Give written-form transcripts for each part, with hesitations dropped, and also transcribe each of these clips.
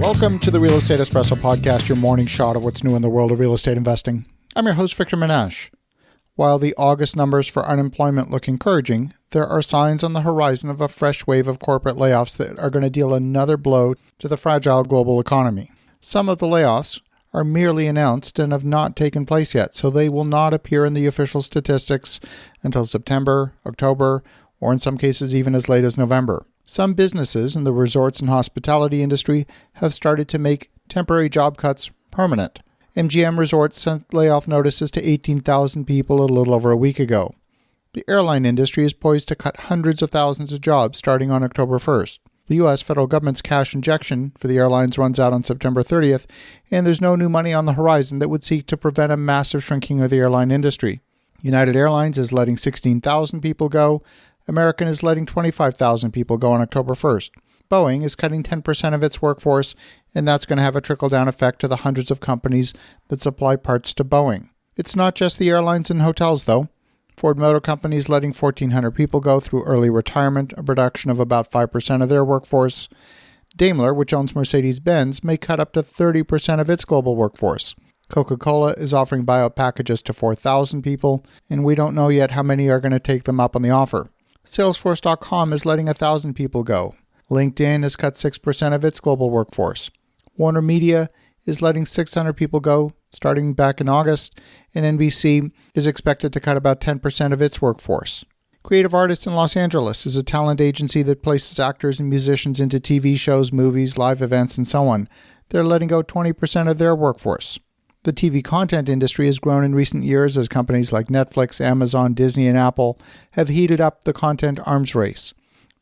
Welcome to the Real Estate Espresso Podcast, your morning shot of what's new in the world of real estate investing. I'm your host, Victor Menashe. While the August numbers for unemployment look encouraging, there are signs on the horizon of a fresh wave of corporate layoffs that are going to deal another blow to the fragile global economy. Some of the layoffs are merely announced and have not taken place yet, so they will not appear in the official statistics until September, October, or in some cases even as late as November. Some businesses in the resorts and hospitality industry have started to make temporary job cuts permanent. MGM Resorts sent layoff notices to 18,000 people a little over a week ago. The airline industry is poised to cut hundreds of thousands of jobs starting on October 1st. The U.S. federal government's cash injection for the airlines runs out on September 30th, and there's no new money on the horizon that would seek to prevent a massive shrinking of the airline industry. United Airlines is letting 16,000 people go. American is letting 25,000 people go on October 1st. Boeing is cutting 10% of its workforce, and that's going to have a trickle-down effect to the hundreds of companies that supply parts to Boeing. It's not just the airlines and hotels, though. Ford Motor Company is letting 1,400 people go through early retirement, a reduction of about 5% of their workforce. Daimler, which owns Mercedes-Benz, may cut up to 30% of its global workforce. Coca-Cola is offering buyout packages to 4,000 people, and we don't know yet how many are going to take them up on the offer. Salesforce.com is letting 1,000 people go. LinkedIn has cut 6% of its global workforce. Warner Media is letting 600 people go starting back in August, and NBC is expected to cut about 10% of its workforce. Creative Artists in Los Angeles is a talent agency that places actors and musicians into TV shows, movies, live events, and so on. They're letting go 20% of their workforce. The TV content industry has grown in recent years as companies like Netflix, Amazon, Disney, and Apple have heated up the content arms race.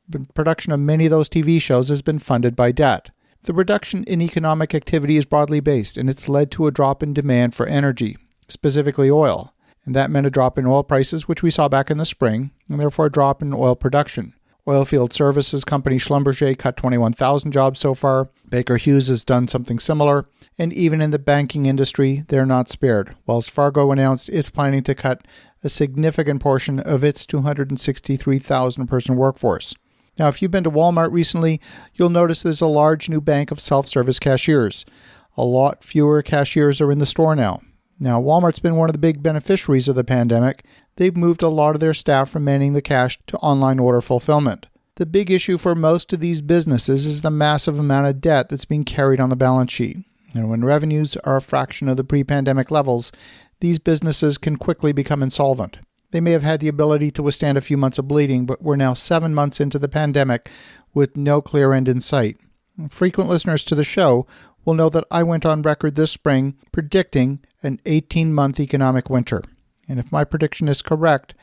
The production of many of those TV shows has been funded by debt. The reduction in economic activity is broadly based, and it's led to a drop in demand for energy, specifically oil. And that meant a drop in oil prices, which we saw back in the spring, and therefore a drop in oil production. Oilfield services company Schlumberger cut 21,000 jobs so far. Baker Hughes has done something similar. And even in the banking industry, they're not spared. Wells Fargo announced it's planning to cut a significant portion of its 263,000-person workforce. Now, if you've been to Walmart recently, you'll notice there's a large new bank of self-service cashiers. A lot fewer cashiers are in the store now. Now, Walmart's been one of the big beneficiaries of the pandemic. They've moved a lot of their staff from manning the cash to online order fulfillment. The big issue for most of these businesses is the massive amount of debt that's being carried on the balance sheet. And when revenues are a fraction of the pre-pandemic levels, these businesses can quickly become insolvent. They may have had the ability to withstand a few months of bleeding, but we're now 7 months into the pandemic with no clear end in sight. Frequent listeners to the show will know that I went on record this spring predicting an 18-month economic winter. And if my prediction is correct,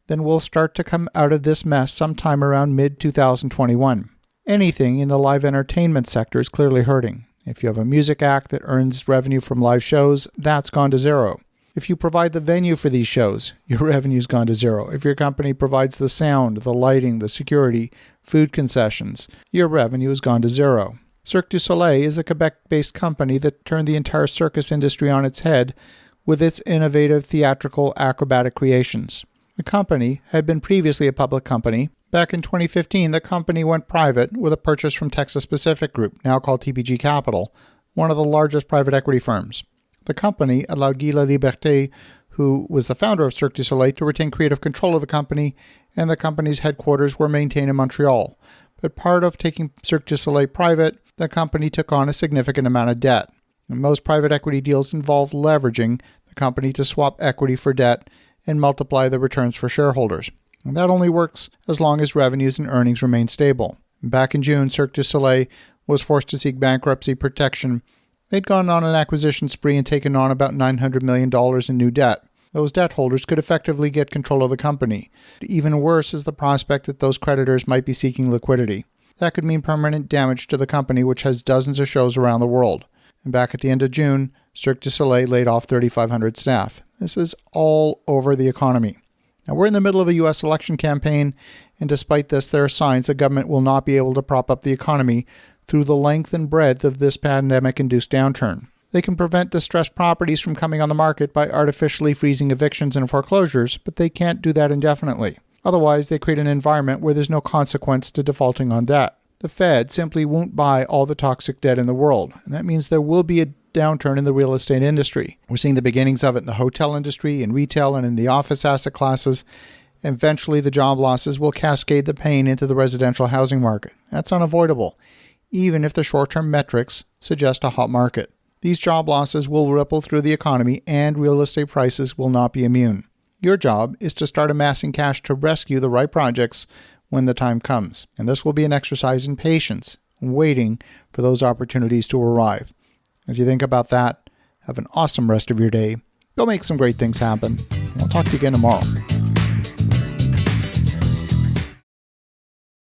then we'll start to come out of this mess sometime around mid-2021. Anything in the live entertainment sector is clearly hurting. If you have a music act that earns revenue from live shows, that's gone to zero. If you provide the venue for these shows, your revenue's gone to zero. If your company provides the sound, the lighting, the security, food concessions, your revenue has gone to zero. Cirque du Soleil is a Quebec-based company that turned the entire circus industry on its head with its innovative theatrical acrobatic creations. The company had been previously a public company. Back in 2015, the company went private with a purchase from Texas Pacific Group, now called TPG Capital, one of the largest private equity firms. The company allowed Guy Laliberté, who was the founder of Cirque du Soleil, to retain creative control of the company, and the company's headquarters were maintained in Montreal. But part of taking Cirque du Soleil private, the company took on a significant amount of debt. And most private equity deals involve leveraging the company to swap equity for debt and multiply the returns for shareholders. And that only works as long as revenues and earnings remain stable. Back in June, Cirque du Soleil was forced to seek bankruptcy protection. They'd gone on an acquisition spree and taken on about $900 million in new debt. Those debt holders could effectively get control of the company. Even worse is the prospect that those creditors might be seeking liquidity. That could mean permanent damage to the company, which has dozens of shows around the world. And back at the end of June, Cirque du Soleil laid off 3,500 staff. This is all over the economy. Now, we're in the middle of a U.S. election campaign, and despite this, there are signs the government will not be able to prop up the economy through the length and breadth of this pandemic-induced downturn. They can prevent distressed properties from coming on the market by artificially freezing evictions and foreclosures, but they can't do that indefinitely. Otherwise, they create an environment where there's no consequence to defaulting on debt. The Fed simply won't buy all the toxic debt in the world, and that means there will be a downturn in the real estate industry. We're seeing the beginnings of it in the hotel industry, in retail, and in the office asset classes. Eventually, the job losses will cascade the pain into the residential housing market. That's unavoidable, even if the short-term metrics suggest a hot market. These job losses will ripple through the economy, and real estate prices will not be immune. Your job is to start amassing cash to rescue the right projects when the time comes. And this will be an exercise in patience, waiting for those opportunities to arrive. As you think about that, have an awesome rest of your day. Go make some great things happen. We'll talk to you again tomorrow.